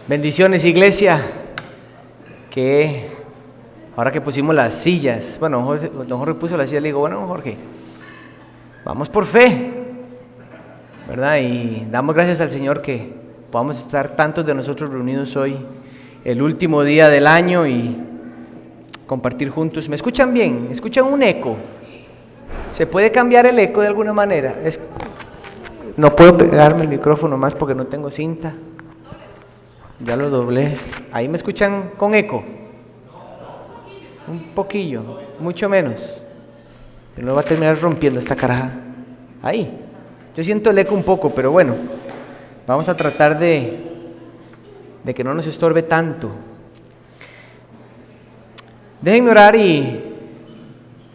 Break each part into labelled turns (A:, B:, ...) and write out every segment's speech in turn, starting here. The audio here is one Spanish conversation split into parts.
A: Bendiciones, iglesia, que ahora que pusimos las sillas, bueno, don Jorge puso las sillas, le digo, bueno, Jorge, vamos por fe, ¿verdad? Y damos gracias al Señor que podamos estar tantos de nosotros reunidos hoy, el último día del año, y compartir juntos. ¿Me escuchan bien? ¿Escuchan un eco? ¿Se puede cambiar el eco de alguna manera? No puedo pegarme el micrófono más porque no tengo cinta. Ya lo doblé. ¿Ahí me escuchan con eco? Un poquillo, mucho menos. Se nos va a terminar rompiendo esta caraja. Ahí. Yo siento el eco un poco, pero bueno. Vamos a tratar de que no nos estorbe tanto. Déjenme orar y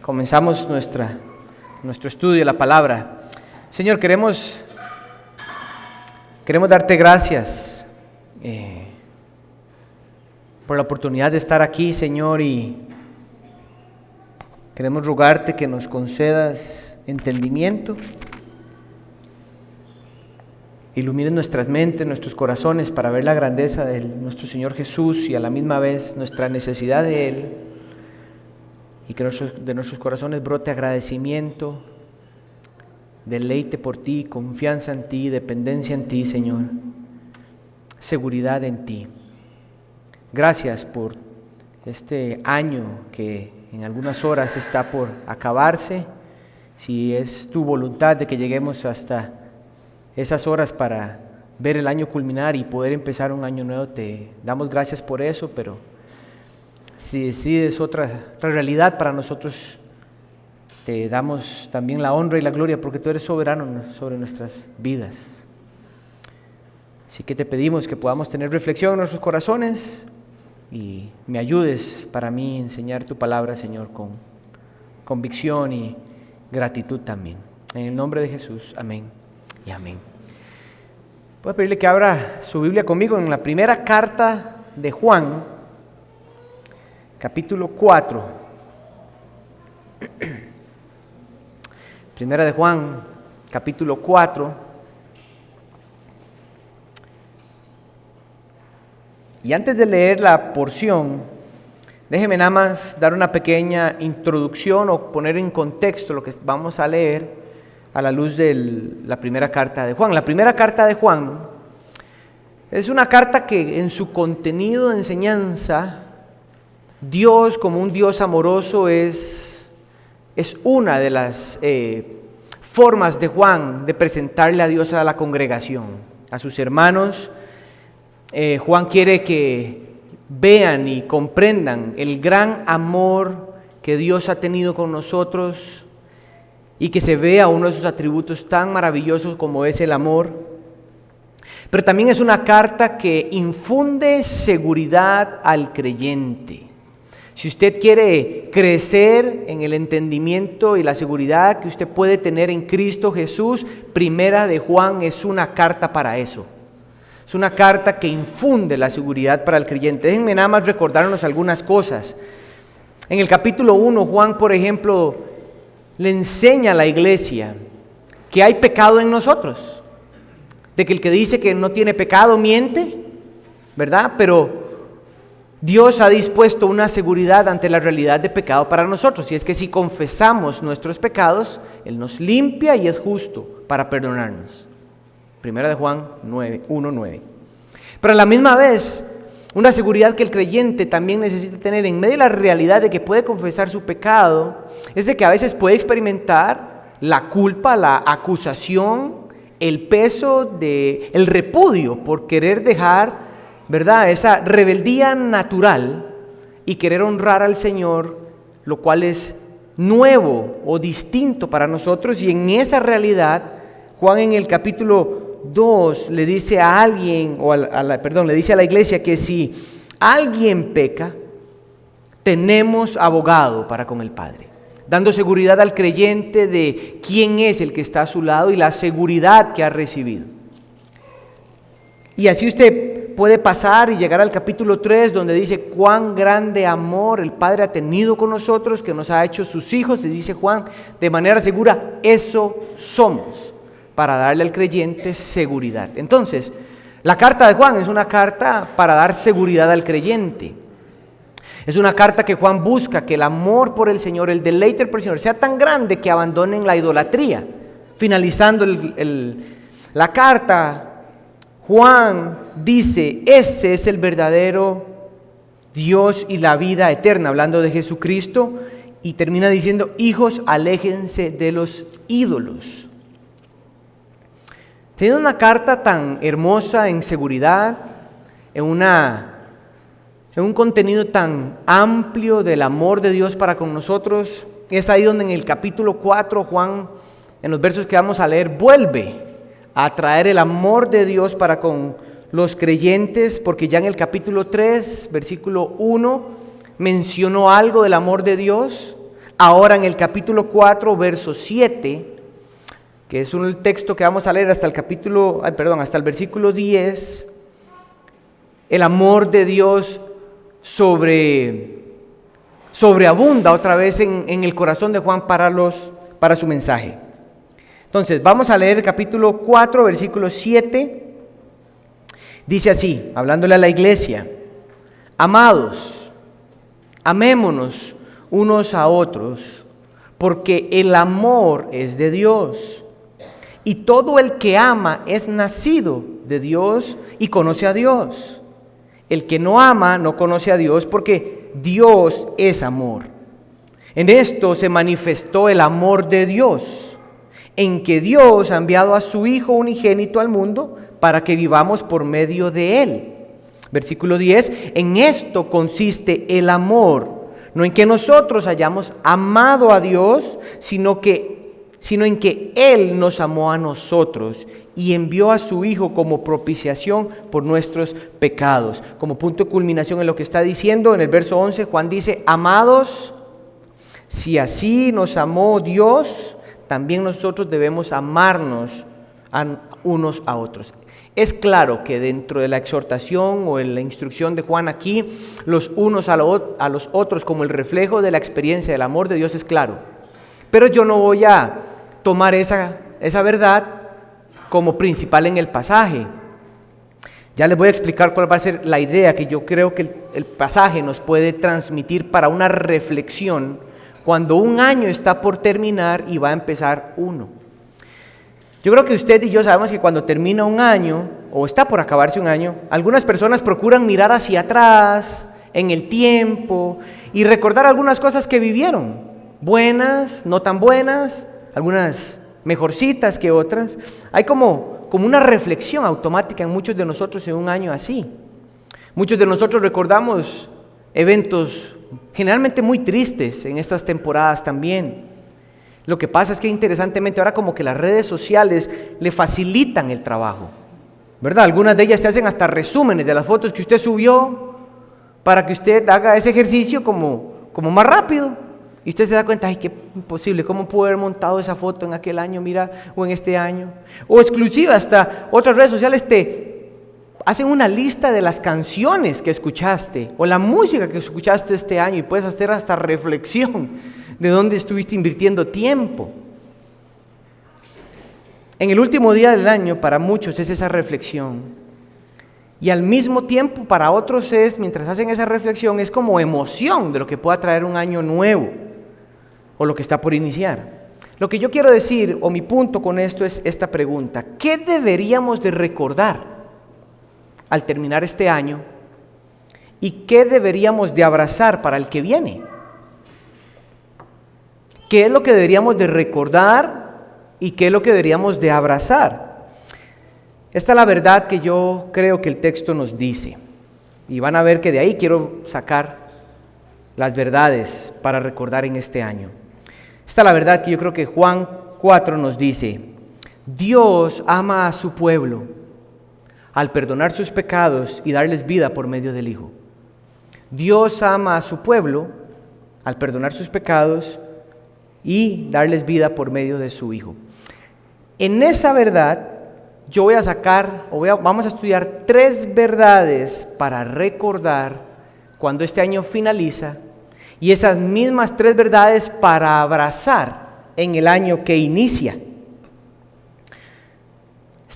A: comenzamos nuestro estudio de la palabra. Señor, queremos darte gracias por la oportunidad de estar aquí, Señor, y queremos rogarte que nos concedas entendimiento, ilumines nuestras mentes, nuestros corazones para ver la grandeza de nuestro Señor Jesús y a la misma vez nuestra necesidad de Él, y que de nuestros corazones brote agradecimiento, deleite por ti, confianza en ti, dependencia en ti, Señor, seguridad en ti. Gracias por este año que en algunas horas está por acabarse. Si es tu voluntad de que lleguemos hasta esas horas para ver el año culminar y poder empezar un año nuevo, te damos gracias por eso, pero si decides otra realidad para nosotros, te damos también la honra y la gloria porque tú eres soberano sobre nuestras vidas. Así que te pedimos que podamos tener reflexión en nuestros corazones y me ayudes para mí enseñar tu palabra, Señor, con convicción y gratitud también. En el nombre de Jesús, amén y amén. Puedo pedirle que abra su Biblia conmigo en la primera carta de Juan, capítulo 4. Primera de Juan, capítulo 4. Y antes de leer la porción, déjeme nada más dar una pequeña introducción o poner en contexto lo que vamos a leer a la luz de la primera carta de Juan. La primera carta de Juan es una carta que en su contenido de enseñanza, Dios como un Dios amoroso es una de las formas de Juan de presentarle a Dios a la congregación, a sus hermanos. Juan quiere que vean y comprendan el gran amor que Dios ha tenido con nosotros y que se vea uno de sus atributos tan maravillosos como es el amor. Pero también es una carta que infunde seguridad al creyente. Si usted quiere crecer en el entendimiento y la seguridad que usted puede tener en Cristo Jesús, Primera de Juan es una carta para eso. Es una carta que infunde la seguridad para el creyente. Déjenme nada más recordarnos algunas cosas. En el capítulo 1, Juan, por ejemplo, le enseña a la iglesia que hay pecado en nosotros. De que el que dice que no tiene pecado miente, ¿verdad? Pero Dios ha dispuesto una seguridad ante la realidad de pecado para nosotros. Y es que si confesamos nuestros pecados, Él nos limpia y es justo para perdonarnos. Primera de Juan 1:9. Pero a la misma vez, una seguridad que el creyente también necesita tener en medio de la realidad de que puede confesar su pecado, es de que a veces puede experimentar la culpa, la acusación, el peso el repudio por querer dejar, ¿verdad?, esa rebeldía natural y querer honrar al Señor, lo cual es nuevo o distinto para nosotros. Y en esa realidad, Juan en el capítulo 2 le dice a alguien, le dice a la iglesia que si alguien peca, tenemos abogado para con el Padre, dando seguridad al creyente de quién es el que está a su lado y la seguridad que ha recibido. Y así usted puede pasar y llegar al capítulo 3, donde dice cuán grande amor el Padre ha tenido con nosotros, que nos ha hecho sus hijos, y dice Juan de manera segura, eso somos para darle al creyente seguridad. Entonces, la carta de Juan es una carta para dar seguridad al creyente. Es una carta que Juan busca que el amor por el Señor, el deleite por el Señor, sea tan grande que abandonen la idolatría. Finalizando la carta, Juan dice, ese es el verdadero Dios y la vida eterna, hablando de Jesucristo, y termina diciendo, hijos, aléjense de los ídolos. Tiene una carta tan hermosa en seguridad, en un contenido tan amplio del amor de Dios para con nosotros. Es ahí donde en el capítulo 4 Juan, en los versos que vamos a leer, vuelve a traer el amor de Dios para con los creyentes, porque ya en el capítulo 3, versículo 1, mencionó algo del amor de Dios. Ahora en el capítulo 4, verso 7, que es un texto que vamos a leer hasta el versículo 10, el amor de Dios sobreabunda otra vez en el corazón de Juan para su mensaje. Entonces, vamos a leer el capítulo 4, versículo 7. Dice así, hablándole a la iglesia: amados, amémonos unos a otros, porque el amor es de Dios. Y todo el que ama es nacido de Dios y conoce a Dios. El que no ama no conoce a Dios, porque Dios es amor. En esto se manifestó el amor de Dios, en que Dios ha enviado a su Hijo unigénito al mundo para que vivamos por medio de Él. Versículo 10, en esto consiste el amor, no en que nosotros hayamos amado a Dios, sino en que Él nos amó a nosotros y envió a su Hijo como propiciación por nuestros pecados. Como punto de culminación en lo que está diciendo, en el verso 11, Juan dice: amados, si así nos amó Dios, también nosotros debemos amarnos unos a otros. Es claro que dentro de la exhortación o en la instrucción de Juan aquí, los unos a los otros como el reflejo de la experiencia del amor de Dios es claro. Pero yo no voy a tomar esa verdad como principal en el pasaje. Ya les voy a explicar cuál va a ser la idea que yo creo que el pasaje nos puede transmitir para una reflexión cuando un año está por terminar y va a empezar uno. Yo creo que usted y yo sabemos que cuando termina un año o está por acabarse un año, algunas personas procuran mirar hacia atrás en el tiempo y recordar algunas cosas que vivieron, buenas, no tan buenas, algunas mejorcitas que otras. Hay como una reflexión automática en muchos de nosotros en un año así. Muchos de nosotros recordamos eventos generalmente muy tristes en estas temporadas también. Lo que pasa es que interesantemente ahora como que las redes sociales le facilitan el trabajo, ¿verdad? Algunas de ellas te hacen hasta resúmenes de las fotos que usted subió para que usted haga ese ejercicio como más rápido. Y usted se da cuenta, ay, qué imposible, ¿cómo puedo haber montado esa foto en aquel año, mira, o en este año? O exclusiva, hasta otras redes sociales te hacen una lista de las canciones que escuchaste o la música que escuchaste este año y puedes hacer hasta reflexión de dónde estuviste invirtiendo tiempo. En el último día del año para muchos es esa reflexión y al mismo tiempo para otros mientras hacen esa reflexión, es como emoción de lo que pueda traer un año nuevo o lo que está por iniciar. Lo que yo quiero decir, o mi punto con esto es esta pregunta: ¿qué deberíamos de recordar al terminar este año y qué deberíamos de abrazar para el que viene? ¿Qué es lo que deberíamos de recordar y qué es lo que deberíamos de abrazar? Esta es la verdad que yo creo que el texto nos dice. Y van a ver que de ahí quiero sacar las verdades para recordar en este año. Esta es la verdad que yo creo que Juan 4 nos dice: Dios ama a su pueblo al perdonar sus pecados y darles vida por medio del Hijo. Dios ama a su pueblo al perdonar sus pecados y darles vida por medio de su Hijo. En esa verdad yo voy a sacar, vamos a estudiar 3 verdades para recordar cuando este año finaliza, y esas mismas 3 verdades para abrazar en el año que inicia.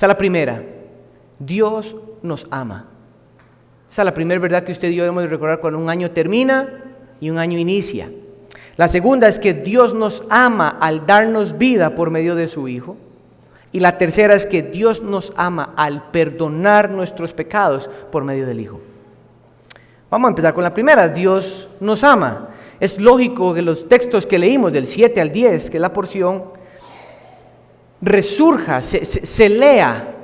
A: Esta es la primera. Dios nos ama. Esa es la primera verdad que usted y yo debemos de recordar cuando un año termina y un año inicia. La segunda es que Dios nos ama al darnos vida por medio de su Hijo. Y la tercera es que Dios nos ama al perdonar nuestros pecados por medio del Hijo. Vamos a empezar con la primera. Dios nos ama. Es lógico que los textos que leímos del 7 al 10, que es la porción, resurja, se lea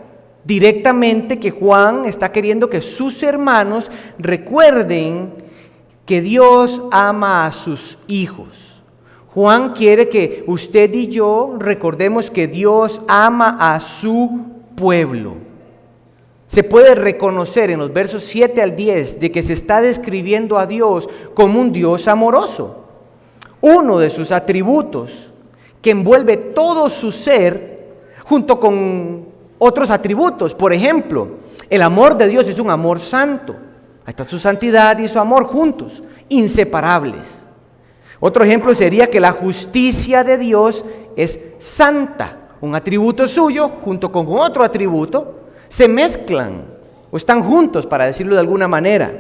A: directamente que Juan está queriendo que sus hermanos recuerden que Dios ama a sus hijos. Juan quiere que usted y yo recordemos que Dios ama a su pueblo. Se puede reconocer en los versos 7 al 10 de que se está describiendo a Dios como un Dios amoroso. Uno de sus atributos que envuelve todo su ser junto con otros atributos. Por ejemplo, el amor de Dios es un amor santo. Ahí está su santidad y su amor juntos, inseparables. Otro ejemplo sería que la justicia de Dios es santa. Un atributo suyo junto con otro atributo se mezclan o están juntos, para decirlo de alguna manera.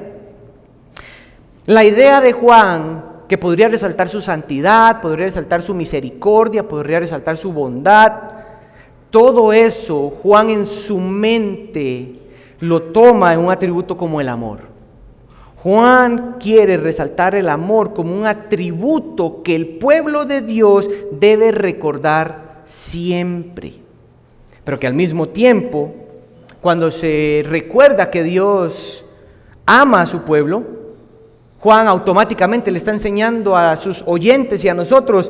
A: La idea de Juan, que podría resaltar su santidad, podría resaltar su misericordia, podría resaltar su bondad, todo eso Juan en su mente lo toma en un atributo como el amor. Juan quiere resaltar el amor como un atributo que el pueblo de Dios debe recordar siempre, pero que al mismo tiempo, cuando se recuerda que Dios ama a su pueblo, Juan automáticamente le está enseñando a sus oyentes y a nosotros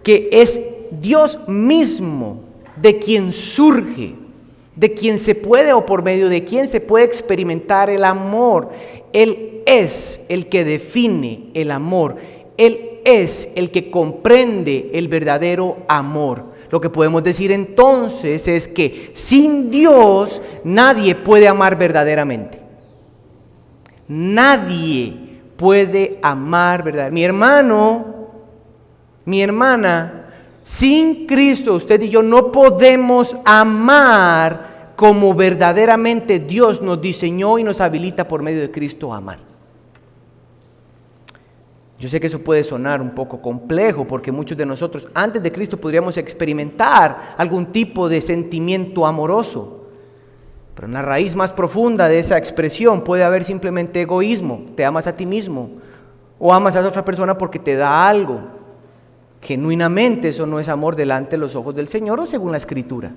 A: que es Dios mismo de quien surge, de quien se puede o por medio de quien se puede experimentar el amor. Él es el que define el amor. Él es el que comprende el verdadero amor. Lo que podemos decir entonces es que sin Dios nadie puede amar verdaderamente. Nadie puede amar verdaderamente. Mi hermano, mi hermana, sin Cristo usted y yo no podemos amar como verdaderamente Dios nos diseñó y nos habilita por medio de Cristo a amar. Yo sé que eso puede sonar un poco complejo porque muchos de nosotros antes de Cristo podríamos experimentar algún tipo de sentimiento amoroso. Pero en la raíz más profunda de esa expresión puede haber simplemente egoísmo. Te amas a ti mismo o amas a otra persona porque te da algo. Genuinamente eso no es amor delante de los ojos del Señor o según la Escritura.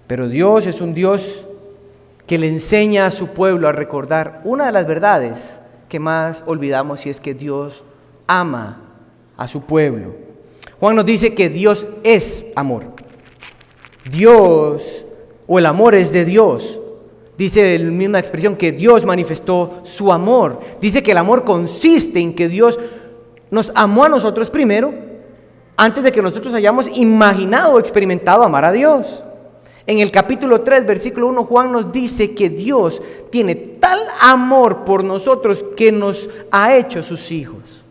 A: Pero Dios es un Dios que le enseña a su pueblo a recordar una de las verdades que más olvidamos, y es que Dios ama a su pueblo. Juan nos dice que Dios es amor. Dios o el amor es de Dios. Dice la misma expresión que Dios manifestó su amor. Dice que el amor consiste en que Dios nos amó a nosotros primero, antes de que nosotros hayamos imaginado o experimentado amar a Dios. En el capítulo 3, versículo 1, Juan nos dice que Dios tiene tal amor por nosotros que nos ha hecho sus hijos.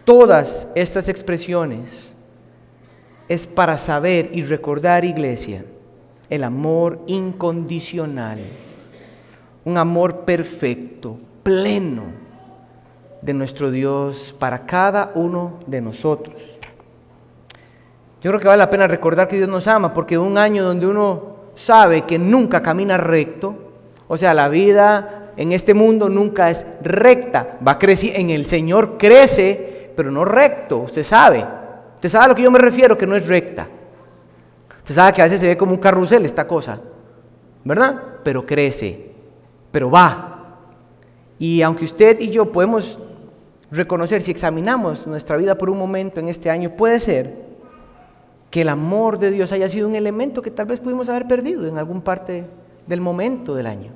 A: Todas estas expresiones es para saber y recordar, iglesia, el amor incondicional, un amor perfecto, pleno de nuestro Dios para cada uno de nosotros. Yo creo que vale la pena recordar que Dios nos ama, porque un año donde uno sabe que nunca camina recto, o sea, la vida en este mundo nunca es recta, va creciendo, en el Señor crece, pero no recto, usted sabe a lo que yo me refiero, que no es recta. Usted sabe que a veces se ve como un carrusel esta cosa, ¿verdad? Pero crece, pero va. Y aunque usted y yo podemos reconocer, si examinamos nuestra vida por un momento en este año, puede ser que el amor de Dios haya sido un elemento que tal vez pudimos haber perdido en algún parte del momento del año.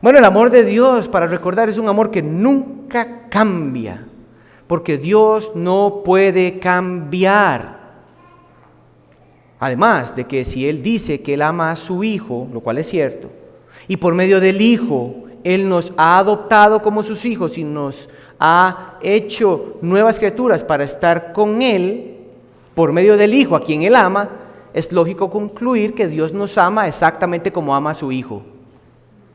A: Bueno, el amor de Dios, para recordar, es un amor que nunca cambia, porque Dios no puede cambiar. Además de que si Él dice que Él ama a su Hijo, lo cual es cierto, y por medio del Hijo Él nos ha adoptado como sus hijos y nos ha hecho nuevas criaturas para estar con Él, por medio del Hijo a quien Él ama, es lógico concluir que Dios nos ama exactamente como ama a su Hijo.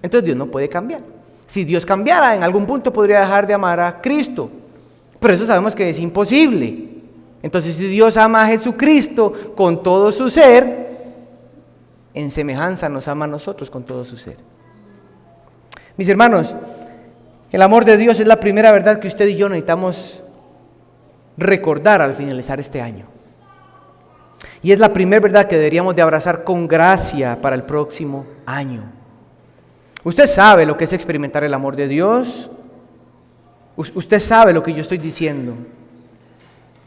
A: Entonces Dios no puede cambiar. Si Dios cambiara, en algún punto podría dejar de amar a Cristo. Pero eso sabemos que es imposible. Entonces, si Dios ama a Jesucristo con todo su ser, en semejanza nos ama a nosotros con todo su ser. Mis hermanos, el amor de Dios es la primera verdad que usted y yo necesitamos recordar al finalizar este año. Y es la primera verdad que deberíamos de abrazar con gracia para el próximo año. Usted sabe lo que es experimentar el amor de Dios. Usted sabe lo que yo estoy diciendo.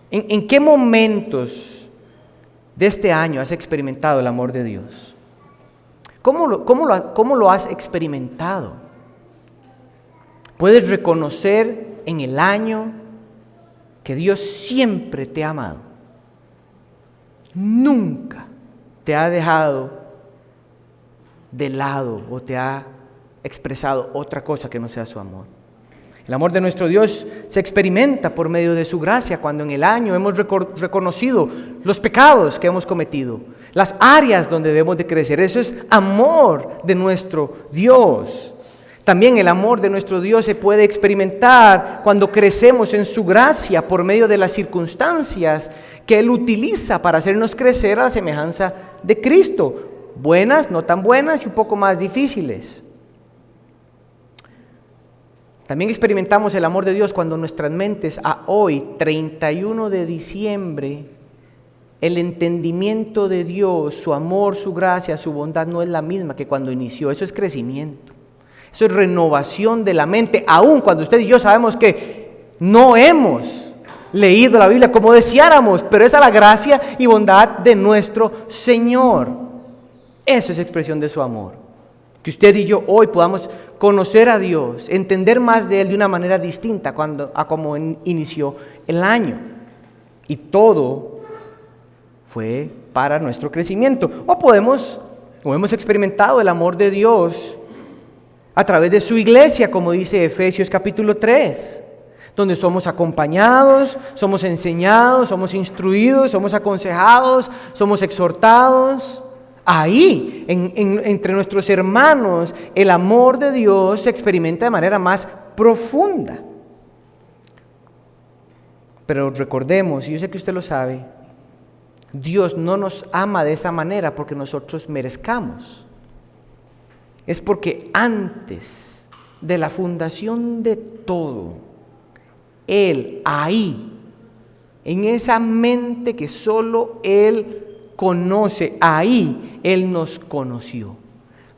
A: ¿En qué momentos de este año has experimentado el amor de Dios? ¿Cómo lo has experimentado? ¿Puedes reconocer en el año que Dios siempre te ha amado? Nunca te ha dejado de lado o te ha expresado otra cosa que no sea su amor. El amor de nuestro Dios se experimenta por medio de su gracia cuando en el año hemos reconocido los pecados que hemos cometido, las áreas donde debemos de crecer. Eso es amor de nuestro Dios. También el amor de nuestro Dios se puede experimentar cuando crecemos en su gracia por medio de las circunstancias que Él utiliza para hacernos crecer a la semejanza de Cristo. Buenas, no tan buenas y un poco más difíciles. También experimentamos el amor de Dios cuando nuestras mentes a hoy, 31 de diciembre, el entendimiento de Dios, su amor, su gracia, su bondad no es la misma que cuando inició. Eso es crecimiento. Eso es renovación de la mente, aun cuando usted y yo sabemos que no hemos leído la Biblia como deseáramos, pero esa es la gracia y bondad de nuestro Señor. Eso es expresión de su amor. Que usted y yo hoy podamos conocer a Dios, entender más de Él de una manera distinta a como inició el año. Y todo fue para nuestro crecimiento. O hemos experimentado el amor de Dios a través de su iglesia, como dice Efesios capítulo 3, donde somos acompañados, somos enseñados, somos instruidos, somos aconsejados, somos exhortados. Ahí, entre nuestros hermanos, el amor de Dios se experimenta de manera más profunda. Pero recordemos, y yo sé que usted lo sabe, Dios no nos ama de esa manera porque nosotros merezcamos. Es porque antes de la fundación de todo, Él ahí, en esa mente que solo Él conoce, ahí Él nos conoció,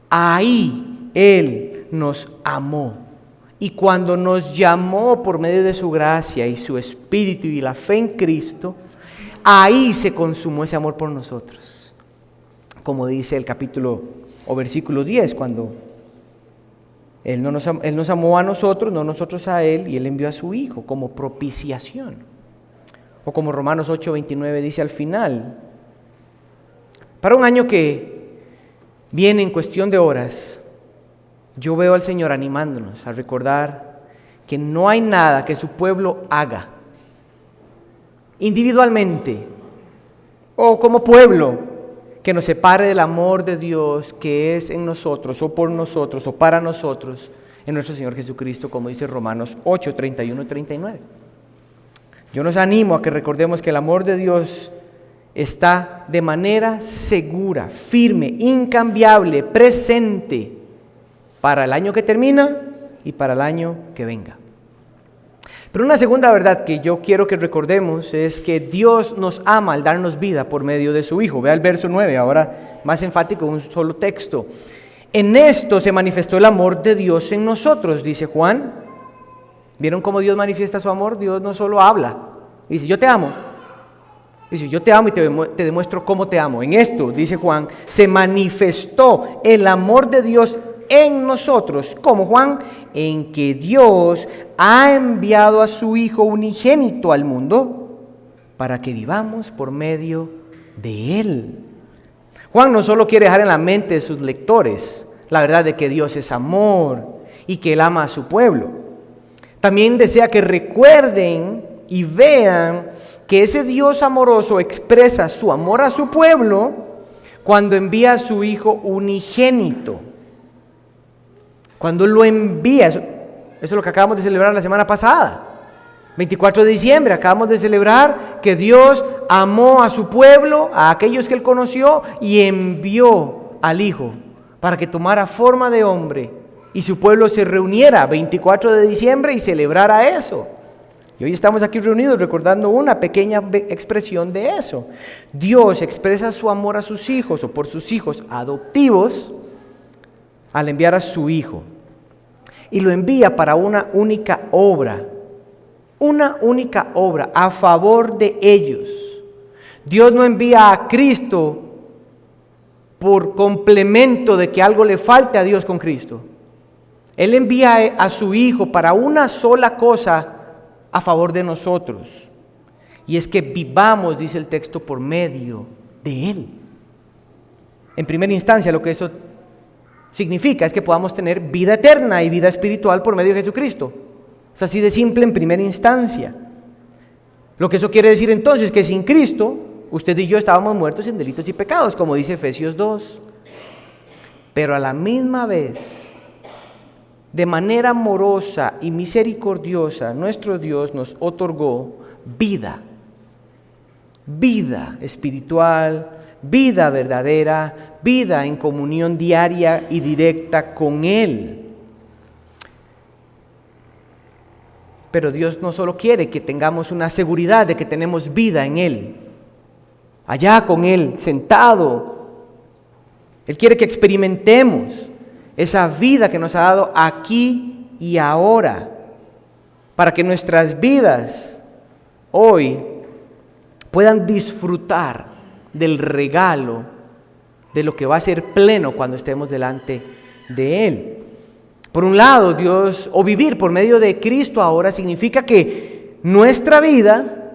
A: ahí Él nos amó. Y cuando nos llamó por medio de su gracia y su Espíritu y la fe en Cristo, ahí se consumó ese amor por nosotros. Como dice el capítulo o versículo 10, cuando Él nos amó a nosotros, no nosotros a Él, y Él envió a su Hijo como propiciación. O como Romanos 8:29 dice al final, para un año que viene en cuestión de horas, yo veo al Señor animándonos a recordar que no hay nada que su pueblo haga individualmente o como pueblo que nos separe del amor de Dios que es en nosotros o por nosotros o para nosotros en nuestro Señor Jesucristo, como dice Romanos 8:31 y 39. Yo nos animo a que recordemos que el amor de Dios está de manera segura, firme, incambiable, presente para el año que termina y para el año que venga. Pero una segunda verdad que yo quiero que recordemos es que Dios nos ama al darnos vida por medio de su Hijo. Vea el verso 9, ahora más enfático, un solo texto. En esto se manifestó el amor de Dios en nosotros, dice Juan. ¿Vieron cómo Dios manifiesta su amor? Dios no solo habla, dice yo te amo. Dice yo te amo y te demuestro cómo te amo. En esto, dice Juan, se manifestó el amor de Dios en nosotros, como Juan, en que Dios ha enviado a su Hijo unigénito al mundo para que vivamos por medio de Él. Juan no solo quiere dejar en la mente de sus lectores la verdad de que Dios es amor y que Él ama a su pueblo. También desea que recuerden y vean que ese Dios amoroso expresa su amor a su pueblo cuando envía a su Hijo unigénito. Cuando lo envía, eso es lo que acabamos de celebrar la semana pasada. 24 de diciembre acabamos de celebrar que Dios amó a su pueblo, a aquellos que Él conoció, y envió al Hijo para que tomara forma de hombre y su pueblo se reuniera 24 de diciembre y celebrara eso. Y hoy estamos aquí reunidos recordando una pequeña expresión de eso. Dios expresa su amor a sus hijos o por sus hijos adoptivos al enviar a su Hijo. Y lo envía para una única obra a favor de ellos. Dios no envía a Cristo por complemento de que algo le falte a Dios con Cristo. Él envía a su Hijo para una sola cosa a favor de nosotros. Y es que vivamos, dice el texto, por medio de Él. En primera instancia, lo que eso significa es que podamos tener vida eterna y vida espiritual por medio de Jesucristo. Es así de simple en primera instancia. Lo que eso quiere decir entonces es que sin Cristo, usted y yo estábamos muertos en delitos y pecados, como dice Efesios 2. Pero a la misma vez, de manera amorosa y misericordiosa, nuestro Dios nos otorgó vida espiritual, vida verdadera, vida en comunión diaria y directa con Él. Pero Dios no solo quiere que tengamos una seguridad de que tenemos vida en Él, allá con Él, sentado. Él quiere que experimentemos esa vida que nos ha dado aquí y ahora, para que nuestras vidas hoy puedan disfrutar del regalo de lo que va a ser pleno cuando estemos delante de Él. Por un lado, Dios, o vivir por medio de Cristo ahora, significa que nuestra vida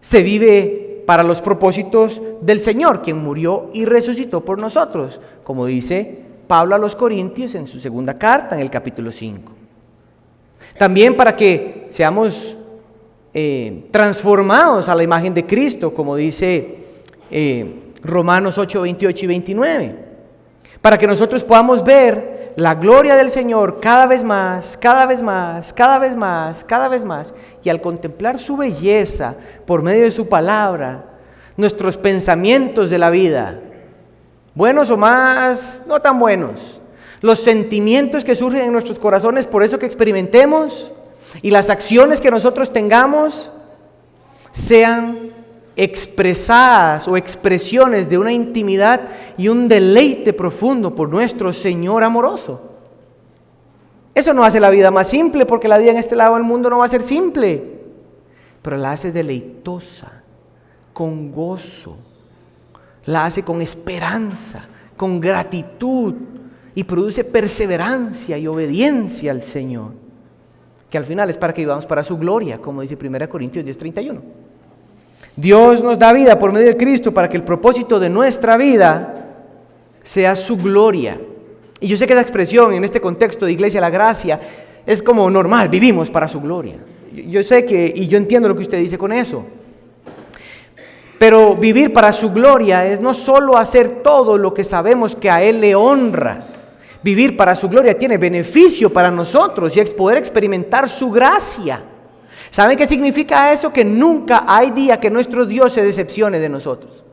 A: se vive para los propósitos del Señor, quien murió y resucitó por nosotros, como dice Pablo a los Corintios en su segunda carta, en el capítulo 5. También para que seamos transformados a la imagen de Cristo, como dice Romanos 8, 28 y 29. Para que nosotros podamos ver la gloria del Señor cada vez más, y al contemplar su belleza por medio de su palabra, nuestros pensamientos de la vida, buenos o más, no tan buenos, los sentimientos que surgen en nuestros corazones por eso que experimentemos, y las acciones que nosotros tengamos, sean expresadas o expresiones de una intimidad y un deleite profundo por nuestro Señor amoroso. Eso no hace la vida más simple, porque la vida en este lado del mundo no va a ser simple, pero la hace deleitosa, con gozo, la hace con esperanza, con gratitud, y produce perseverancia y obediencia al Señor, que al final es para que vivamos para su gloria, como dice 1 Corintios 10:31. Dios nos da vida por medio de Cristo para que el propósito de nuestra vida sea su gloria. Y yo sé que esa expresión en este contexto de Iglesia La Gracia es como normal, vivimos para su gloria. Yo sé que, y yo entiendo lo que usted dice con eso. Pero vivir para su gloria es no solo hacer todo lo que sabemos que a Él le honra. Vivir para su gloria tiene beneficio para nosotros y es poder experimentar su gracia. ¿Saben qué significa eso? Que nunca hay día que nuestro Dios se decepcione de nosotros.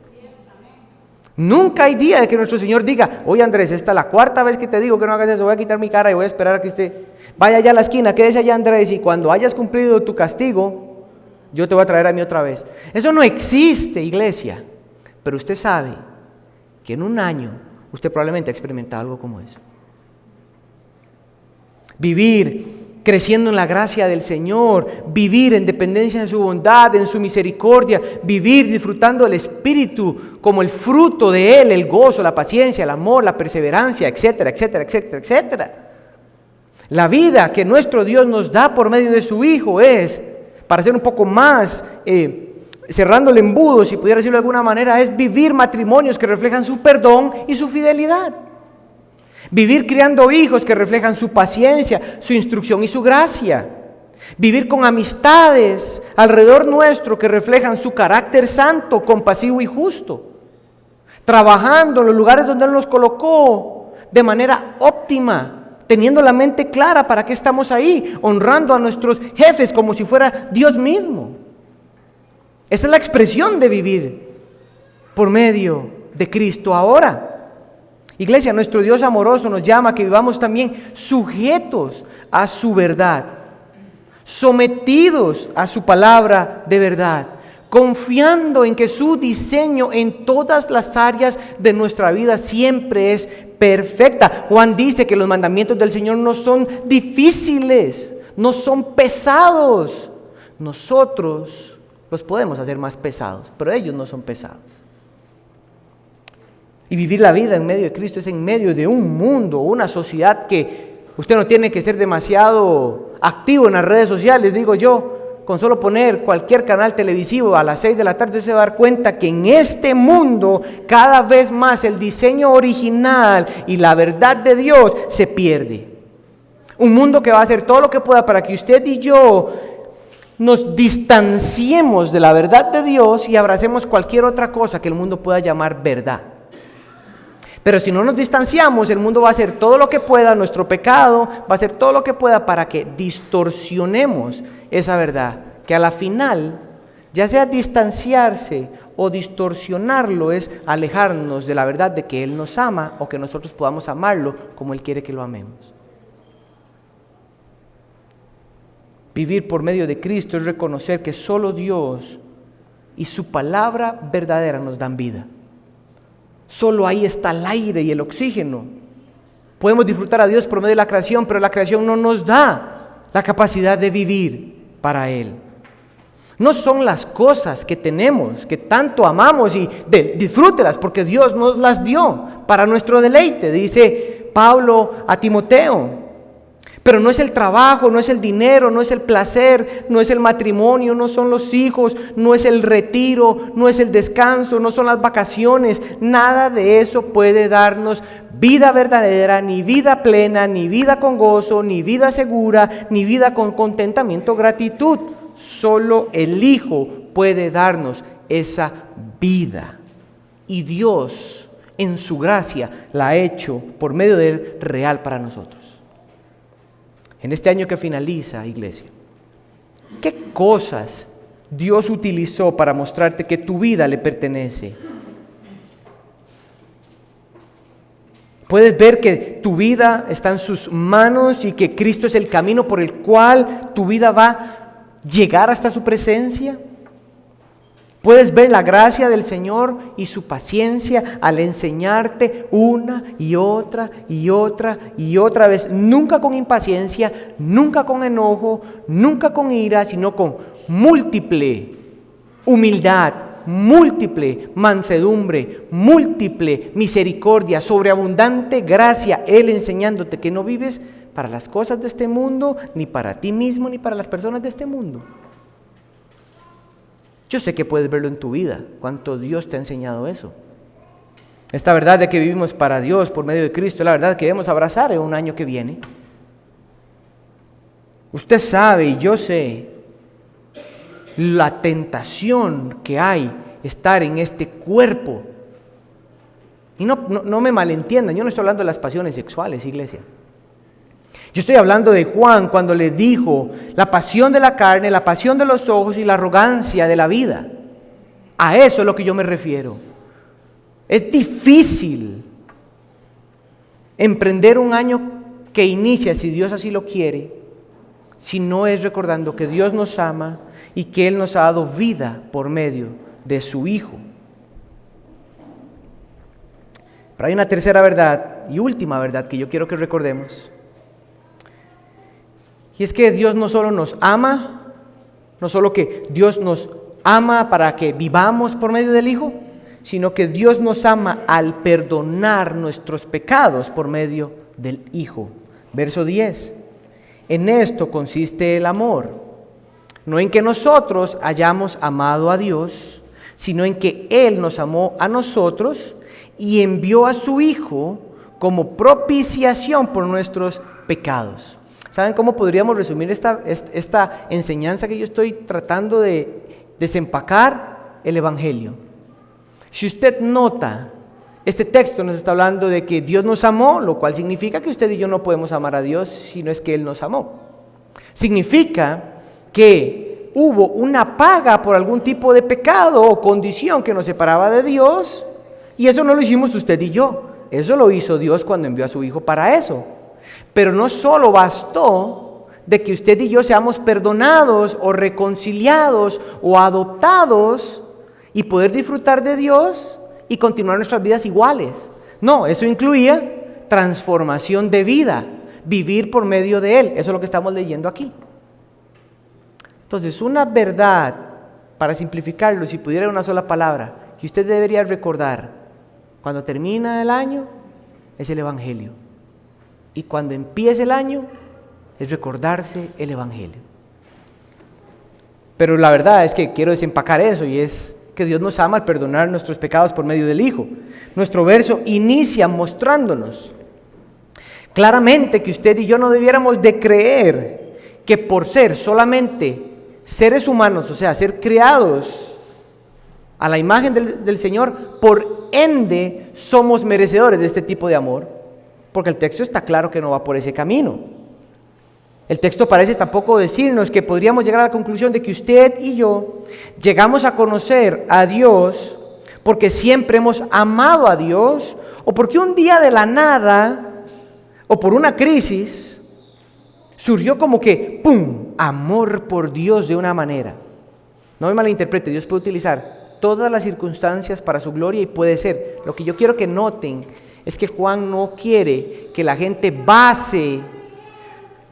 A: Nunca hay día de que nuestro Señor diga: oye Andrés, esta es la cuarta vez que te digo que no hagas eso, voy a quitar mi cara y voy a esperar a que usted vaya allá a la esquina, quédese allá Andrés, y cuando hayas cumplido tu castigo, yo te voy a traer a mí otra vez. Eso no existe, iglesia. Pero usted sabe que en un año usted probablemente ha experimentado algo como eso. Vivir creciendo en la gracia del Señor, vivir en dependencia de su bondad, en su misericordia, vivir disfrutando del Espíritu como el fruto de Él, el gozo, la paciencia, el amor, la perseverancia, etcétera, etcétera, etcétera, etcétera. La vida que nuestro Dios nos da por medio de su Hijo es, para ser un poco más, cerrando el embudo, si pudiera decirlo de alguna manera, es vivir matrimonios que reflejan su perdón y su fidelidad. Vivir criando hijos que reflejan su paciencia, su instrucción y su gracia. Vivir con amistades alrededor nuestro que reflejan su carácter santo, compasivo y justo. trabajando en los lugares donde Él nos colocó de manera óptima, teniendo la mente clara para qué estamos ahí, honrando a nuestros jefes como si fuera Dios mismo. Esa es la expresión de vivir por medio de Cristo ahora. Iglesia, nuestro Dios amoroso nos llama a que vivamos también sujetos a su verdad, sometidos a su palabra de verdad, confiando en que su diseño en todas las áreas de nuestra vida siempre es perfecta. Juan dice que los mandamientos del Señor no son difíciles, no son pesados. Nosotros los podemos hacer más pesados, pero ellos no son pesados. Y vivir la vida en medio de Cristo es en medio de un mundo, una sociedad que usted no tiene que ser demasiado activo en las redes sociales, digo yo. Con solo poner cualquier canal televisivo a las 6 de la tarde, usted se va a dar cuenta que en este mundo cada vez más el diseño original y la verdad de Dios se pierde. Un mundo que va a hacer todo lo que pueda para que usted y yo nos distanciemos de la verdad de Dios y abracemos cualquier otra cosa que el mundo pueda llamar verdad. Pero si no nos distanciamos, el mundo va a hacer todo lo que pueda, nuestro pecado va a hacer todo lo que pueda para que distorsionemos esa verdad, que a la final, ya sea distanciarse o distorsionarlo, es alejarnos de la verdad de que Él nos ama o que nosotros podamos amarlo como Él quiere que lo amemos. Vivir por medio de Cristo es reconocer que solo Dios y su palabra verdadera nos dan vida. Solo ahí está el aire y el oxígeno. Podemos disfrutar a Dios por medio de la creación, pero la creación no nos da la capacidad de vivir para Él. No son las cosas que tenemos, que tanto amamos y disfrútelas porque Dios nos las dio para nuestro deleite, dice Pablo a Timoteo. Pero no es el trabajo, no es el dinero, no es el placer, no es el matrimonio, no son los hijos, no es el retiro, no es el descanso, no son las vacaciones. Nada de eso puede darnos vida verdadera, ni vida plena, ni vida con gozo, ni vida segura, ni vida con contentamiento, gratitud. Solo el Hijo puede darnos esa vida. Y Dios, en su gracia, la ha hecho por medio de Él real para nosotros. En este año que finaliza, iglesia, ¿qué cosas Dios utilizó para mostrarte que tu vida le pertenece? ¿Puedes ver que tu vida está en sus manos y que Cristo es el camino por el cual tu vida va a llegar hasta su presencia? Puedes ver la gracia del Señor y su paciencia al enseñarte una y otra y otra y otra vez, nunca con impaciencia, nunca con enojo, nunca con ira, sino con múltiple humildad, múltiple mansedumbre, múltiple misericordia, sobreabundante gracia, Él enseñándote que no vives para las cosas de este mundo, ni para ti mismo, ni para las personas de este mundo. Yo sé que puedes verlo en tu vida, cuánto Dios te ha enseñado eso. Esta verdad de que vivimos para Dios por medio de Cristo es la verdad que debemos abrazar en un año que viene. Usted sabe y yo sé la tentación que hay estar en este cuerpo. Y no me malentiendan, yo no estoy hablando de las pasiones sexuales, iglesia. Yo estoy hablando de Juan cuando le dijo la pasión de la carne, la pasión de los ojos y la arrogancia de la vida. A eso es lo que yo me refiero. Es difícil emprender un año que inicia, si Dios así lo quiere, si no es recordando que Dios nos ama y que Él nos ha dado vida por medio de su Hijo. Pero hay una tercera verdad y última verdad que yo quiero que recordemos. Y es que Dios no solo nos ama, no solo que Dios nos ama para que vivamos por medio del Hijo, sino que Dios nos ama al perdonar nuestros pecados por medio del Hijo. Verso 10. En esto consiste el amor, no en que nosotros hayamos amado a Dios, sino en que Él nos amó a nosotros y envió a su Hijo como propiciación por nuestros pecados. ¿Saben cómo podríamos resumir esta enseñanza que yo estoy tratando de desempacar? El Evangelio. Si usted nota Este texto nos está hablando de que Dios nos amó, lo cual significa que usted y yo no podemos amar a Dios si no es que Él nos amó. Significa que hubo una paga por algún tipo de pecado o condición que nos separaba de Dios, y eso no lo hicimos usted y yo. Eso lo hizo Dios cuando envió a su Hijo para eso. Pero no solo bastó de que usted y yo seamos perdonados o reconciliados o adoptados y poder disfrutar de Dios y continuar nuestras vidas iguales. No, eso incluía transformación de vida, vivir por medio de Él. Eso es lo que estamos leyendo aquí. Entonces, una verdad, para simplificarlo, si pudiera una sola palabra, que usted debería recordar cuando termina el año, es el Evangelio. Y cuando empieza el año, es recordarse el Evangelio. Pero la verdad es que quiero desempacar eso, y es que Dios nos ama al perdonar nuestros pecados por medio del Hijo. Nuestro verso inicia mostrándonos claramente que usted y yo no debiéramos de creer que por ser solamente seres humanos, o sea, ser creados a la imagen del Señor, por ende somos merecedores de este tipo de amor, porque el texto está claro que no va por ese camino. El texto parece tampoco decirnos que podríamos llegar a la conclusión de que usted y yo llegamos a conocer a Dios porque siempre hemos amado a Dios, o porque un día de la nada, o por una crisis, surgió como que, ¡pum!, amor por Dios de una manera. No me malinterprete, Dios puede utilizar todas las circunstancias para su gloria y puede ser. Lo que yo quiero que noten es que Juan no quiere que la gente base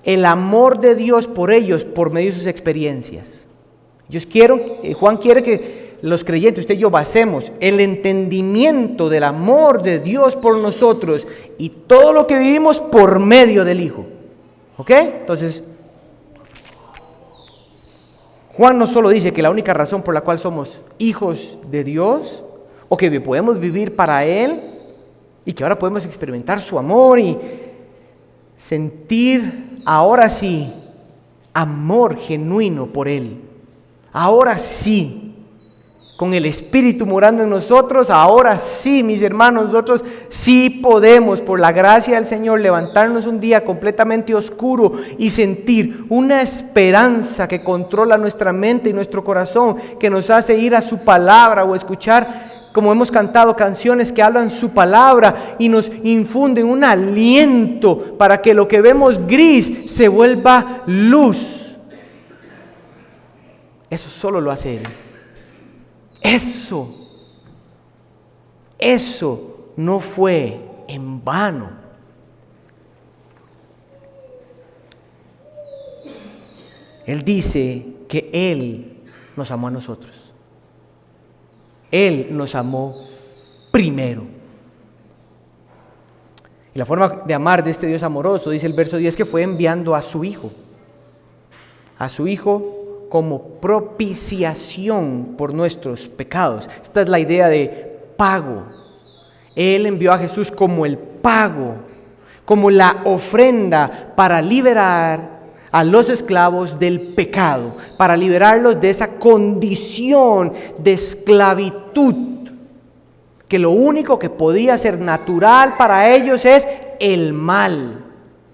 A: el amor de Dios por ellos por medio de sus experiencias. Juan quiere que los creyentes, usted y yo, basemos el entendimiento del amor de Dios por nosotros y todo lo que vivimos por medio del Hijo. ¿Ok? Entonces, Juan no solo dice que la única razón por la cual somos hijos de Dios, o que podemos vivir para Él, y que ahora podemos experimentar su amor y sentir ahora sí amor genuino por Él. Ahora sí, con el Espíritu morando en nosotros, ahora sí, mis hermanos, nosotros sí podemos, por la gracia del Señor, levantarnos un día completamente oscuro y sentir una esperanza que controla nuestra mente y nuestro corazón, que nos hace ir a su palabra o escuchar, como hemos cantado, canciones que hablan su palabra y nos infunden un aliento para que lo que vemos gris se vuelva luz. Eso solo lo hace Él. Eso no fue en vano. Él dice que Él nos amó a nosotros. Él nos amó primero. Y la forma de amar de este Dios amoroso, dice el verso 10, que fue enviando a su Hijo. A su Hijo como propiciación por nuestros pecados. Esta es la idea de pago. Él envió a Jesús como el pago, como la ofrenda para liberar a los esclavos del pecado, para liberarlos de esa condición de esclavitud, que lo único que podía ser natural para ellos es el mal,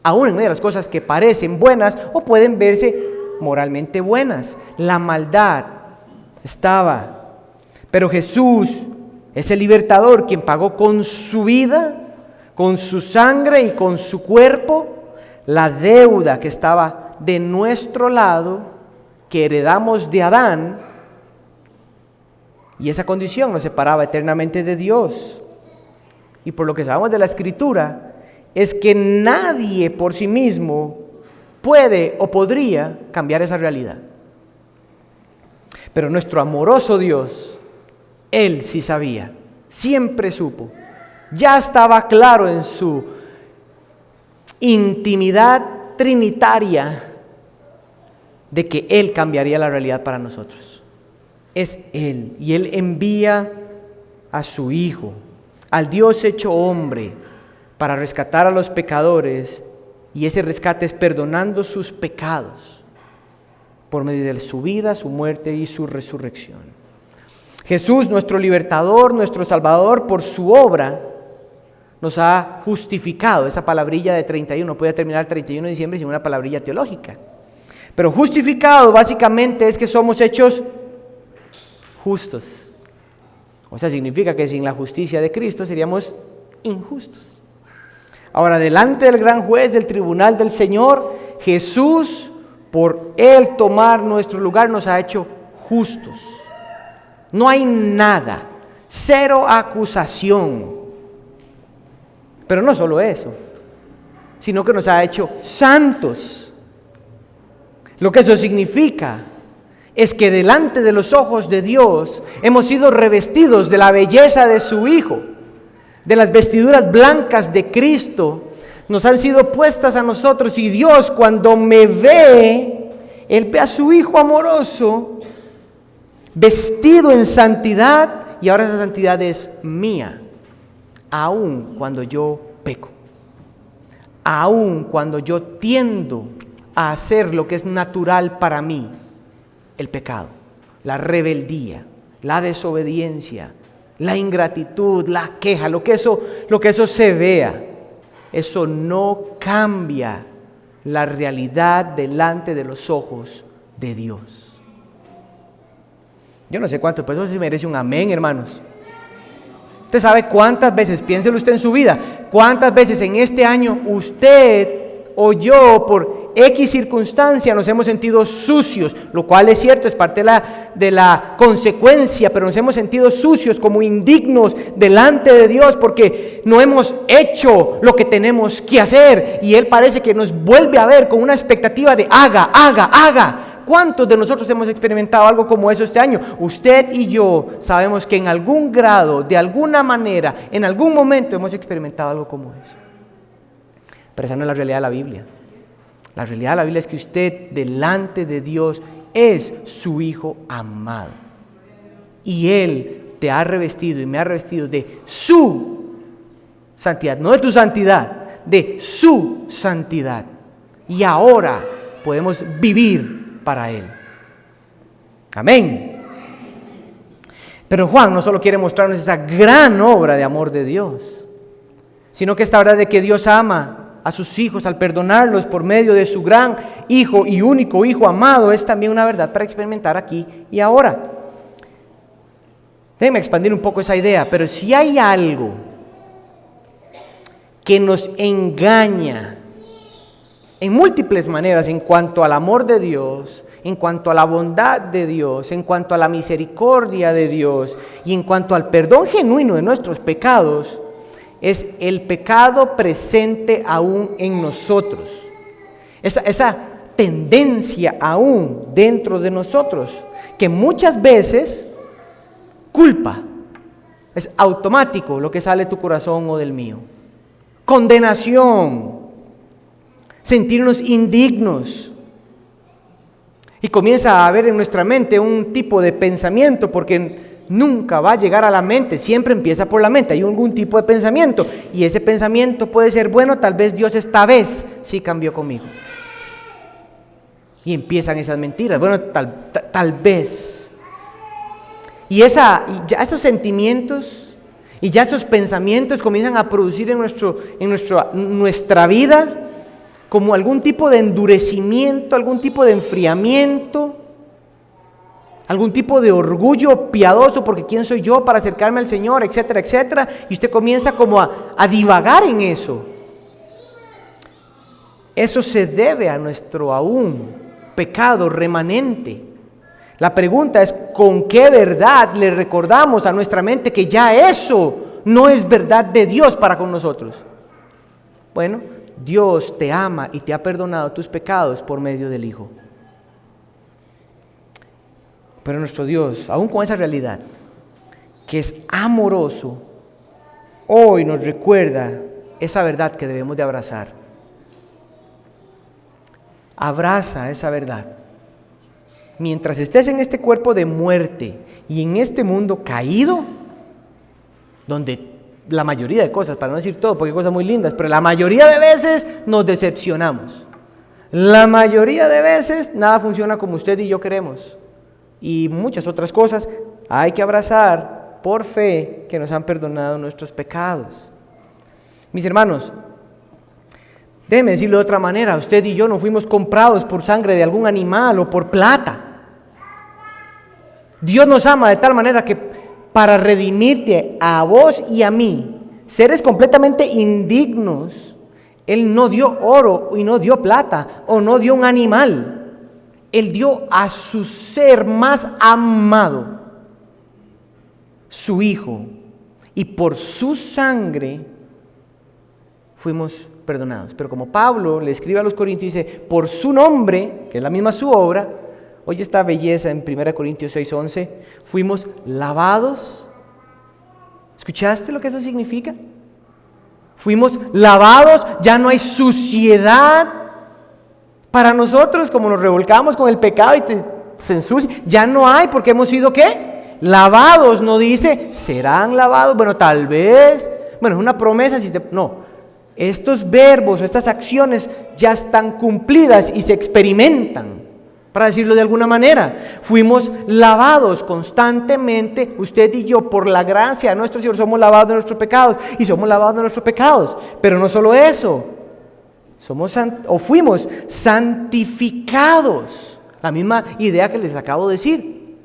A: aún en medio de las cosas que parecen buenas o pueden verse moralmente buenas. La maldad estaba, pero Jesús es el libertador, quien pagó con su vida, con su sangre y con su cuerpo la deuda que estaba de nuestro lado, que heredamos de Adán, y esa condición nos separaba eternamente de Dios. Y por lo que sabemos de la Escritura, es que nadie por sí mismo puede o podría cambiar esa realidad. Pero nuestro amoroso Dios, Él sí sabía, siempre supo, ya estaba claro en su intimidad trinitaria de que Él cambiaría la realidad para nosotros. Es Él, y Él envía a su Hijo, al Dios hecho hombre, para rescatar a los pecadores. Y ese rescate es perdonando sus pecados por medio de su vida, su muerte y su resurrección. Jesús, nuestro libertador, nuestro salvador, por su obra, nos ha justificado. Esa palabrilla de 31 puede terminar el 31 de diciembre sin una palabrilla teológica. Pero justificado básicamente es que somos hechos justos. O sea, significa que sin la justicia de Cristo seríamos injustos. Ahora, delante del gran juez del tribunal del Señor, Jesús, por Él tomar nuestro lugar, nos ha hecho justos. No hay nada, cero acusación. Pero no solo eso, sino que nos ha hecho santos. Lo que eso significa es que delante de los ojos de Dios hemos sido revestidos de la belleza de su Hijo, de las vestiduras blancas de Cristo, nos han sido puestas a nosotros, y Dios, cuando me ve, Él ve a su Hijo amoroso, vestido en santidad, y ahora esa santidad es mía, aun cuando yo peco, aun cuando yo tiendo a hacer lo que es natural para mí, el pecado, la rebeldía, la desobediencia, la ingratitud, la queja, lo que eso se vea, eso no cambia la realidad delante de los ojos de Dios. Yo no sé cuánto, pero eso sí merece un amén, hermanos. Usted sabe cuántas veces, piénselo usted en su vida, cuántas veces en este año usted o yo por X circunstancia nos hemos sentido sucios, lo cual es cierto, es parte de la consecuencia, pero nos hemos sentido sucios, como indignos delante de Dios, porque no hemos hecho lo que tenemos que hacer, y Él parece que nos vuelve a ver con una expectativa de haga. ¿Cuántos de nosotros hemos experimentado algo como eso este año? Usted y yo sabemos que en algún grado, de alguna manera, en algún momento hemos experimentado algo como eso. Pero esa no es la realidad de la Biblia. La realidad de la Biblia es que usted delante de Dios es su Hijo amado. Y Él te ha revestido y me ha revestido de su santidad, no de tu santidad, de su santidad. Y ahora podemos vivir para Él. Amén. Pero Juan no solo quiere mostrarnos esa gran obra de amor de Dios, sino que esta verdad de que Dios ama a sus hijos al perdonarlos por medio de su gran Hijo y único Hijo amado es también una verdad para experimentar aquí y ahora. Déjenme expandir un poco esa idea, pero si hay algo que nos engaña en múltiples maneras en cuanto al amor de Dios, en cuanto a la bondad de Dios, en cuanto a la misericordia de Dios y en cuanto al perdón genuino de nuestros pecados, es el pecado presente aún en nosotros. Esa tendencia aún dentro de nosotros, que muchas veces culpa. Es automático lo que sale de tu corazón o del mío. Condenación. Sentirnos indignos. Y comienza a haber en nuestra mente un tipo de pensamiento, porque nunca va a llegar a la mente, siempre empieza por la mente, hay algún tipo de pensamiento, y ese pensamiento puede ser bueno, tal vez Dios esta vez sí cambió conmigo. Y empiezan esas mentiras, bueno, tal vez. Y ya esos sentimientos y ya esos pensamientos comienzan a producir en nuestra vida como algún tipo de endurecimiento, algún tipo de enfriamiento, algún tipo de orgullo piadoso, porque ¿quién soy yo para acercarme al Señor?, etcétera, etcétera. Y usted comienza como a divagar en eso. Eso se debe a nuestro aún pecado remanente. La pregunta es, ¿con qué verdad le recordamos a nuestra mente que ya eso no es verdad de Dios para con nosotros? Bueno, Dios te ama y te ha perdonado tus pecados por medio del Hijo. Pero nuestro Dios, aún con esa realidad, que es amoroso, hoy nos recuerda esa verdad que debemos de abrazar. Abraza esa verdad. Mientras estés en este cuerpo de muerte y en este mundo caído, donde la mayoría de cosas, para no decir todo, porque hay cosas muy lindas, pero la mayoría de veces nos decepcionamos. La mayoría de veces nada funciona como usted y yo queremos. Y muchas otras cosas hay que abrazar por fe que nos han perdonado nuestros pecados. Mis hermanos, déjenme decirlo de otra manera, usted y yo no fuimos comprados por sangre de algún animal o por plata. Dios nos ama de tal manera que para redimirte a vos y a mí, seres completamente indignos, Él no dio oro y no dio plata o no dio un animal. Él dio a su ser más amado, su Hijo, y por su sangre fuimos perdonados. Pero como Pablo le escribe a los Corintios y dice, por su nombre, que es la misma su obra, oye esta belleza en 1 Corintios 6:11, fuimos lavados. ¿Escuchaste lo que eso significa? Fuimos lavados, ya no hay suciedad para nosotros, como nos revolcamos con el pecado y se ensucia, ya no hay, porque hemos sido ¿qué? Lavados. No dice, serán lavados, bueno, tal vez, bueno, es una promesa, no. Estos verbos o estas acciones ya están cumplidas y se experimentan, para decirlo de alguna manera. Fuimos lavados constantemente, usted y yo, por la gracia de nuestro Señor, somos lavados de nuestros pecados y somos lavados de nuestros pecados. Pero no solo eso, fuimos santificados, la misma idea que les acabo de decir.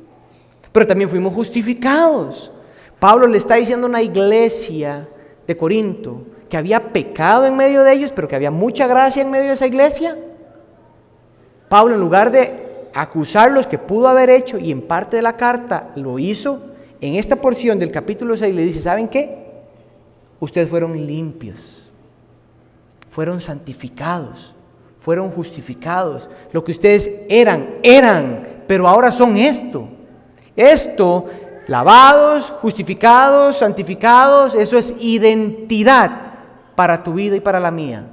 A: Pero también fuimos justificados. Pablo le está diciendo a una iglesia de Corinto que había pecado en medio de ellos, pero que había mucha gracia en medio de esa iglesia. Pablo, en lugar de acusarlos, que pudo haber hecho, y en parte de la carta lo hizo, en esta porción del capítulo 6 le dice, ¿saben qué? Ustedes fueron limpios, fueron santificados, fueron justificados. Lo que ustedes eran, pero ahora son esto, lavados, justificados, santificados. Eso es identidad para tu vida y para la mía,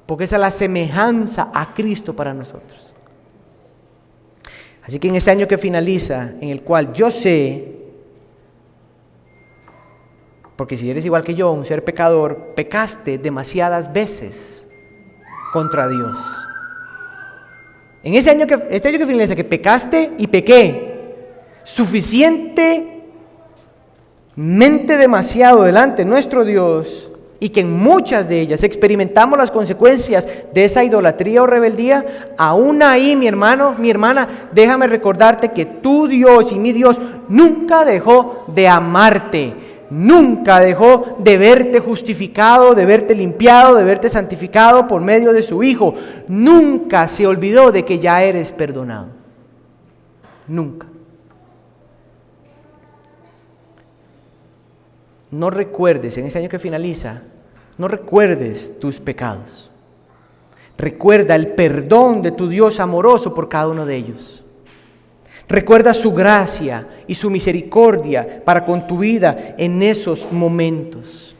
A: porque esa es la semejanza a Cristo para nosotros. Así que en este año que finaliza, en el cual yo sé, porque si eres igual que yo, un ser pecador, pecaste demasiadas veces contra Dios. En este año que finaliza, que pecaste y pequé suficientemente demasiado delante de nuestro Dios, y que en muchas de ellas experimentamos las consecuencias de esa idolatría o rebeldía, aún ahí, mi hermano, mi hermana, déjame recordarte que tu Dios y mi Dios nunca dejó de amarte, nunca dejó de verte justificado, de verte limpiado, de verte santificado por medio de su Hijo. Nunca se olvidó de que ya eres perdonado. Nunca. No recuerdes, en ese año que finaliza, no recuerdes tus pecados. Recuerda el perdón de tu Dios amoroso por cada uno de ellos. Recuerda su gracia y su misericordia para con tu vida en esos momentos.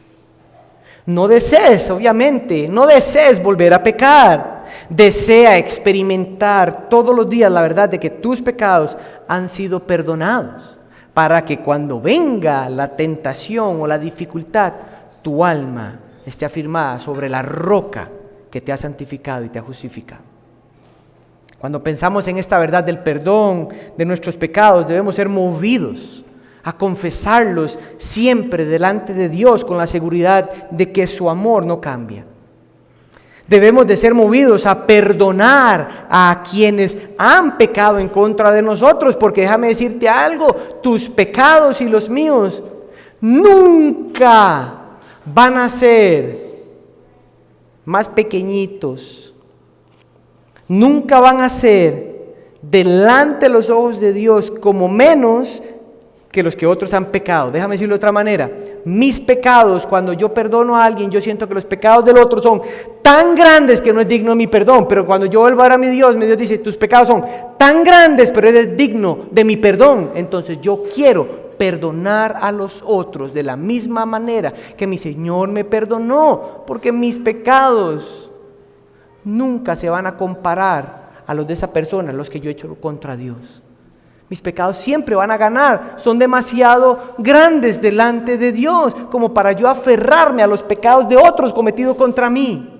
A: No desees, obviamente, no desees volver a pecar. Desea experimentar todos los días la verdad de que tus pecados han sido perdonados, para que cuando venga la tentación o la dificultad, tu alma esté afirmada sobre la roca que te ha santificado y te ha justificado. Cuando pensamos en esta verdad del perdón de nuestros pecados, debemos ser movidos a confesarlos siempre delante de Dios con la seguridad de que su amor no cambia. Debemos de ser movidos a perdonar a quienes han pecado en contra de nosotros, porque déjame decirte algo, tus pecados y los míos nunca van a ser más pequeñitos, nunca van a ser delante de los ojos de Dios como menos que los que otros han pecado. Déjame decirlo de otra manera. Mis pecados, cuando yo perdono a alguien, yo siento que los pecados del otro son tan grandes que no es digno de mi perdón. Pero cuando yo vuelvo a ver a mi Dios dice, tus pecados son tan grandes, pero eres digno de mi perdón. Entonces yo quiero perdonar a los otros de la misma manera que mi Señor me perdonó, porque mis pecados nunca se van a comparar a los de esa persona, los que yo he hecho contra Dios. Mis pecados siempre van a ganar, son demasiado grandes delante de Dios como para yo aferrarme a los pecados de otros cometidos contra mí.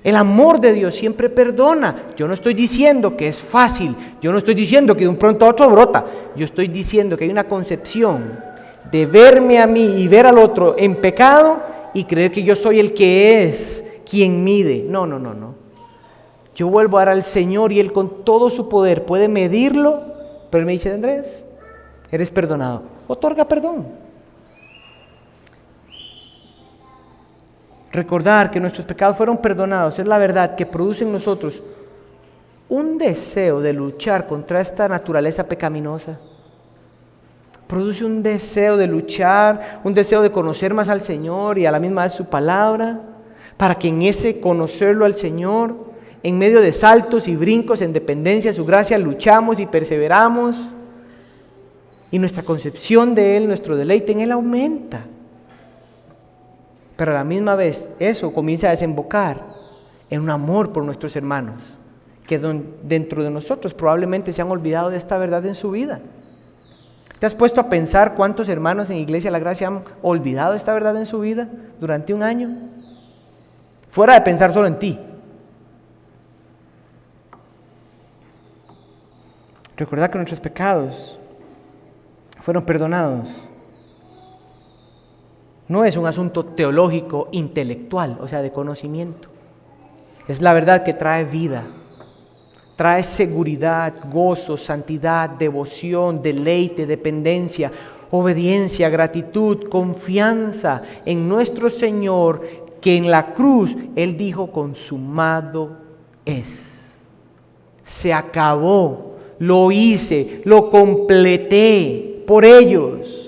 A: El amor de Dios siempre perdona. Yo no estoy diciendo que es fácil, yo no estoy diciendo que de un pronto a otro brota, yo estoy diciendo que hay una concepción de verme a mí y ver al otro en pecado y creer que yo soy el que es quien mide. No. Yo vuelvo a dar al Señor y Él con todo su poder puede medirlo, pero Él me dice: Andrés, eres perdonado. Otorga perdón. Recordar que nuestros pecados fueron perdonados es la verdad que produce en nosotros un deseo de luchar contra esta naturaleza pecaminosa. Produce un deseo de luchar, un deseo de conocer más al Señor y a la misma vez su palabra, para que en ese conocerlo al Señor, en medio de saltos y brincos en dependencia de su gracia, luchamos y perseveramos, y nuestra concepción de Él, nuestro deleite en Él aumenta. Pero a la misma vez eso comienza a desembocar en un amor por nuestros hermanos, que dentro de nosotros probablemente se han olvidado de esta verdad en su vida. ¿Te has puesto a pensar cuántos hermanos en Iglesia La Gracia han olvidado esta verdad en su vida durante un año? Fuera de pensar solo en ti. Recordar que nuestros pecados fueron perdonados. No es un asunto teológico, intelectual, o sea, de conocimiento. Es la verdad que trae vida, trae seguridad, gozo, santidad, devoción, deleite, dependencia, obediencia, gratitud, confianza en nuestro Señor, que en la cruz Él dijo: consumado es. Se acabó, lo hice, lo completé por ellos.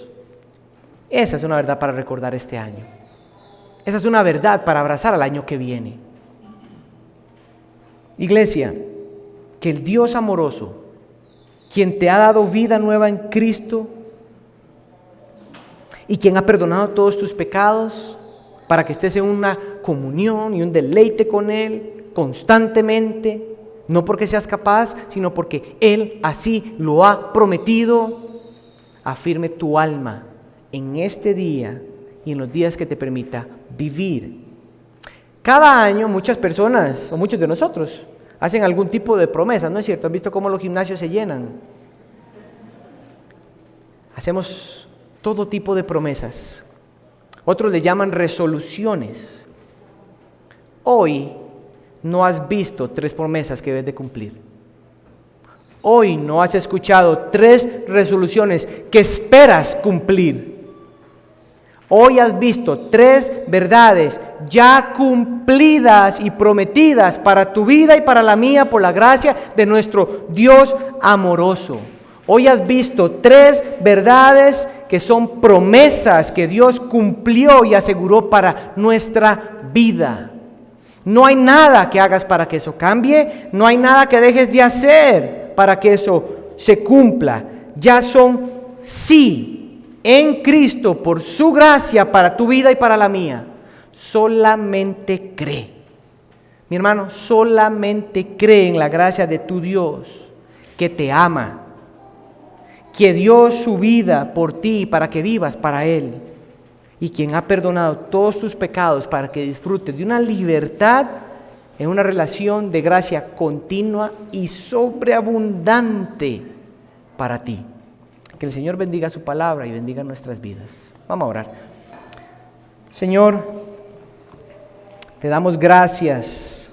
A: Esa es una verdad para recordar este año. Esa es una verdad para abrazar al año que viene. Iglesia, que el Dios amoroso, quien te ha dado vida nueva en Cristo y quien ha perdonado todos tus pecados, para que estés en una comunión y un deleite con Él constantemente, no porque seas capaz, sino porque Él así lo ha prometido, afirme tu alma en este día y en los días que te permita vivir. Cada año muchas personas, o muchos de nosotros, hacen algún tipo de promesa, ¿no es cierto? ¿Han visto cómo los gimnasios se llenan? Hacemos todo tipo de promesas. Otros le llaman resoluciones. Hoy no has visto 3 promesas que debes de cumplir. Hoy no has escuchado 3 resoluciones que esperas cumplir. Hoy has visto 3 verdades ya cumplidas y prometidas para tu vida y para la mía por la gracia de nuestro Dios amoroso. Hoy has visto 3 verdades que son promesas que Dios cumplió y aseguró para nuestra vida. No hay nada que hagas para que eso cambie, no hay nada que dejes de hacer para que eso se cumpla. Ya son sí en Cristo por su gracia para tu vida y para la mía. Solamente cree. Mi hermano, solamente cree en la gracia de tu Dios, que te ama, que dio su vida por ti para que vivas para Él, y quien ha perdonado todos tus pecados para que disfrutes de una libertad en una relación de gracia continua y sobreabundante para ti. Que el Señor bendiga su palabra y bendiga nuestras vidas. Vamos a orar. Señor, te damos gracias,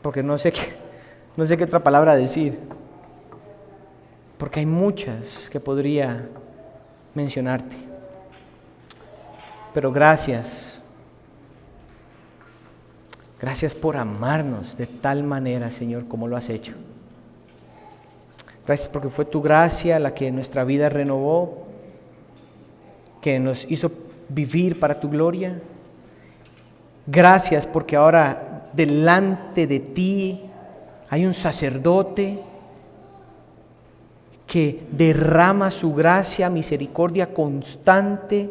A: porque no sé qué otra palabra decir, porque hay muchas que podría mencionarte. Pero gracias por amarnos de tal manera, Señor, como lo has hecho. Gracias porque fue tu gracia la que nuestra vida renovó, que nos hizo vivir para tu gloria. Gracias porque ahora delante de ti hay un sacerdote que derrama su gracia, misericordia constante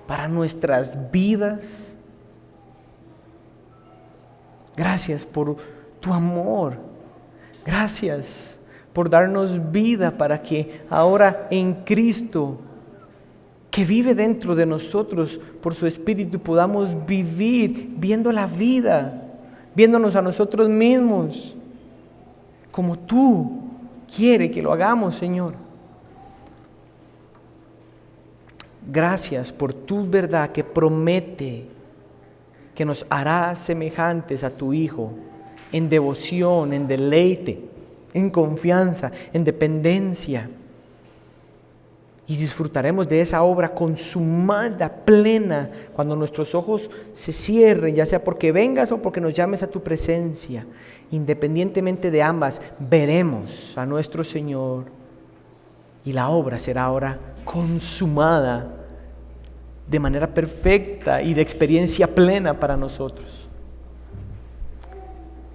A: para nuestras vidas. Gracias por tu amor. Gracias por darnos vida para que ahora en Cristo, que vive dentro de nosotros por su Espíritu, podamos vivir viendo la vida, viéndonos a nosotros mismos como tú quieres que lo hagamos, Señor. Gracias por tu verdad que promete que nos hará semejantes a tu Hijo en devoción, en deleite, en confianza, en dependencia. Y disfrutaremos de esa obra consumada, plena, cuando nuestros ojos se cierren, ya sea porque vengas o porque nos llames a tu presencia. Independientemente de ambas, veremos a nuestro Señor y la obra será ahora consumada de manera perfecta y de experiencia plena para nosotros.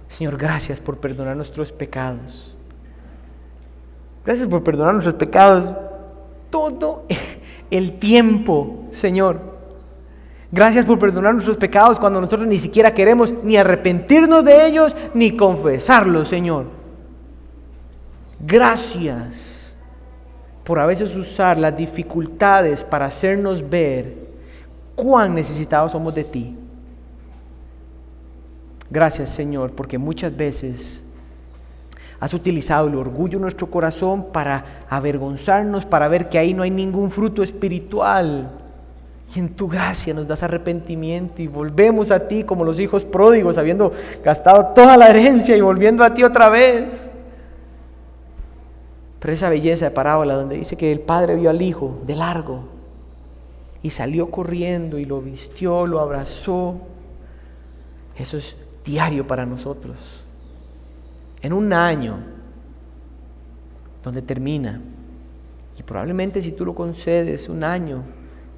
A: Señor, gracias por perdonar nuestros pecados. Gracias por perdonar nuestros pecados todo el tiempo, Señor. Gracias por perdonar nuestros pecados cuando nosotros ni siquiera queremos ni arrepentirnos de ellos ni confesarlos, Señor. Gracias por a veces usar las dificultades para hacernos ver cuán necesitados somos de ti. Gracias, Señor, porque muchas veces has utilizado el orgullo de nuestro corazón para avergonzarnos, para ver que ahí no hay ningún fruto espiritual. Y en tu gracia nos das arrepentimiento y volvemos a ti como los hijos pródigos, habiendo gastado toda la herencia y volviendo a ti otra vez. Pero esa belleza de parábola donde dice que el padre vio al hijo de largo y salió corriendo y lo vistió, lo abrazó, eso es diario para nosotros. En un año donde termina, y probablemente si tú lo concedes, un año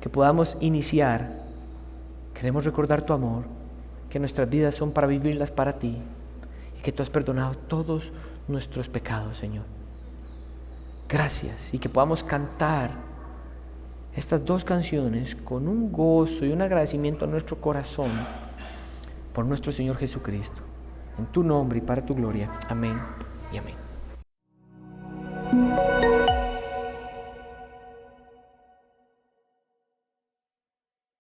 A: que podamos iniciar, queremos recordar tu amor, que nuestras vidas son para vivirlas para ti y que tú has perdonado todos nuestros pecados, Señor. Gracias, y que podamos cantar estas dos canciones con un gozo y un agradecimiento a nuestro corazón por nuestro Señor Jesucristo. En tu nombre y para tu gloria. Amén y amén.